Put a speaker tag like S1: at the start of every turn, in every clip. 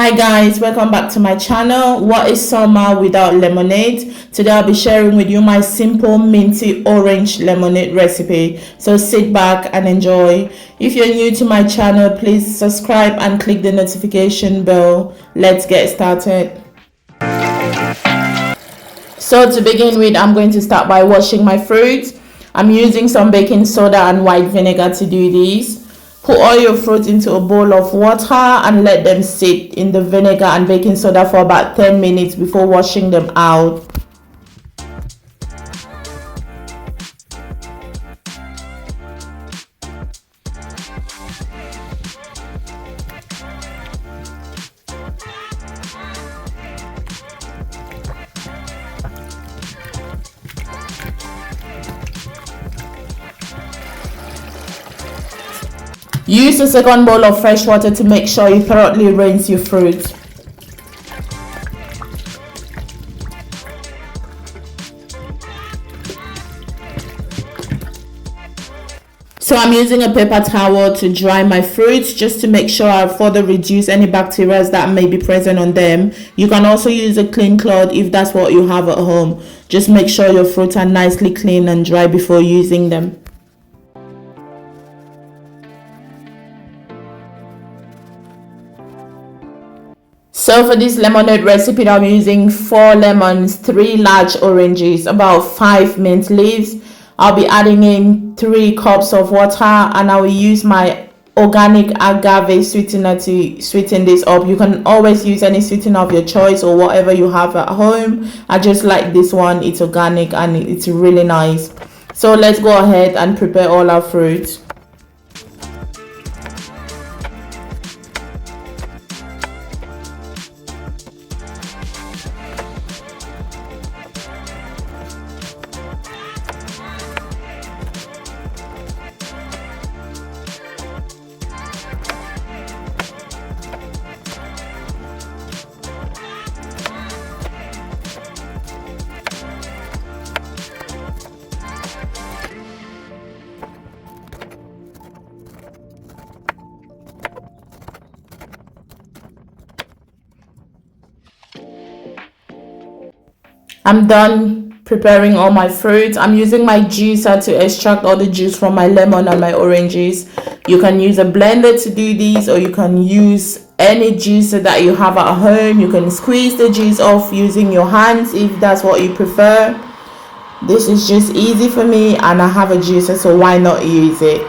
S1: Hi guys, welcome back to my channel. What is summer without lemonade? Today I'll be sharing with you my simple minty orange lemonade recipe. So sit back and enjoy. If you're new to my channel, please subscribe and click the notification bell. Let's get started. So to begin with, I'm going to start by washing my fruit. I'm using some baking soda and white vinegar to do this. Put all your fruit into a bowl of water and let them sit in the vinegar and baking soda for about 10 minutes before washing them out. Use a second bowl of fresh water to make sure you thoroughly rinse your fruit. So I'm using a paper towel to dry my fruits just to make sure I further reduce any bacteria that may be present on them. You can also use a clean cloth if that's what you have at home. Just make sure your fruits are nicely clean and dry before using them. So for this lemonade recipe, I'm using 4 lemons, 3 large oranges, about 5 mint leaves. I'll be adding in 3 cups of water, and I will use my organic agave sweetener to sweeten this up. You can always use any sweetener of your choice or whatever you have at home. I just like this one. It's organic and it's really nice. So let's go ahead and prepare all our fruits. I'm done preparing all my fruits. I'm using my juicer to extract all the juice from my lemon and my oranges. You can use a blender to do this, or you can use any juicer that you have at home. You can squeeze the juice off using your hands if that's what you prefer. This is just easy for me and I have a juicer, so why not use it?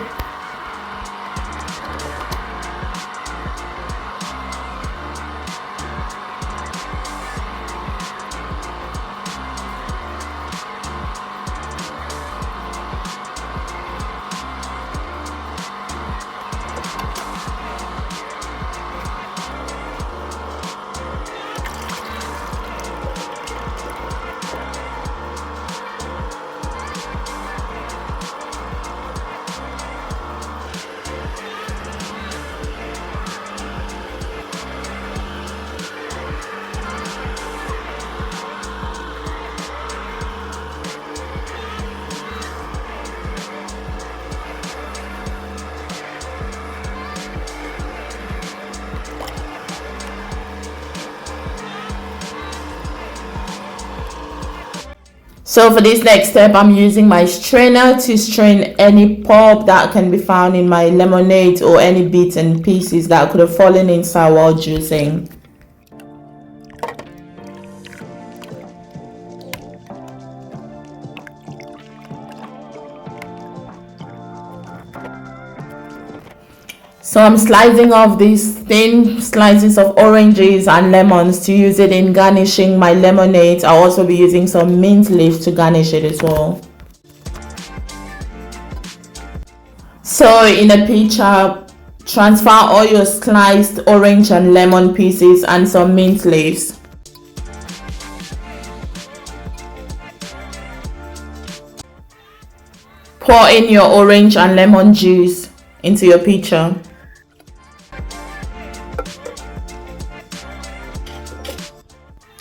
S1: So for this next step, I'm using my strainer to strain any pulp that can be found in my lemonade or any bits and pieces that could have fallen inside while juicing. So I'm slicing off these thin slices of oranges and lemons to use it in garnishing my lemonade. I'll also be using some mint leaves to garnish it as well. So in a pitcher, transfer all your sliced orange and lemon pieces and some mint leaves. Pour in your orange and lemon juice into your pitcher.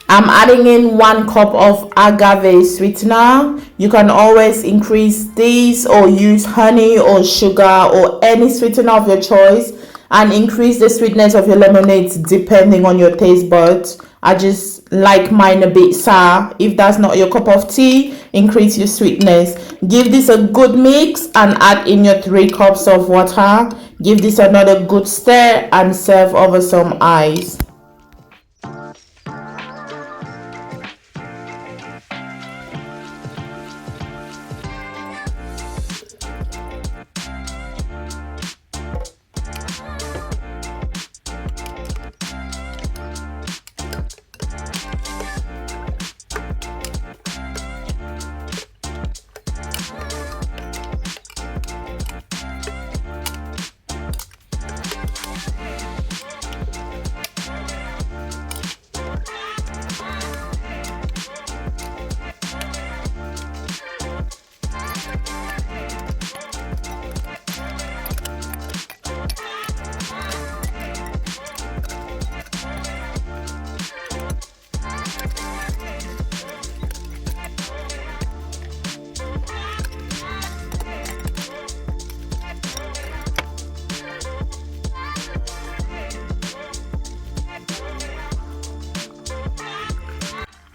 S1: I'm adding in 1 cup of agave sweetener. You can always increase this or use honey or sugar or any sweetener of your choice. and increase the sweetness of your lemonade depending on your taste buds. I just like mine a bit sour. If that's not your cup of tea, increase your sweetness. Give this a good mix and add in your 3 cups of water. Give this another good stir and serve over some ice.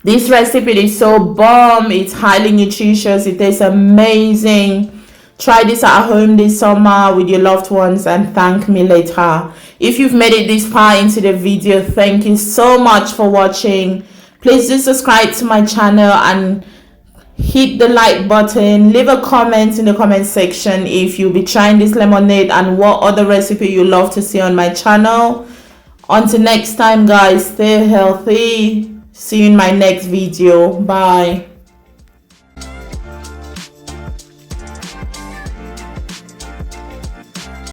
S1: This recipe is so bomb. It's highly nutritious. It tastes amazing. Try this at home this summer with your loved ones and thank me later. If you've made it this far into the video, thank you so much for watching. Please do subscribe to my channel and hit the like button. Leave a comment in the comment section if you'll be trying this lemonade and what other recipe you love to see on my channel. Until next time guys, stay healthy. See you in my next video. Bye.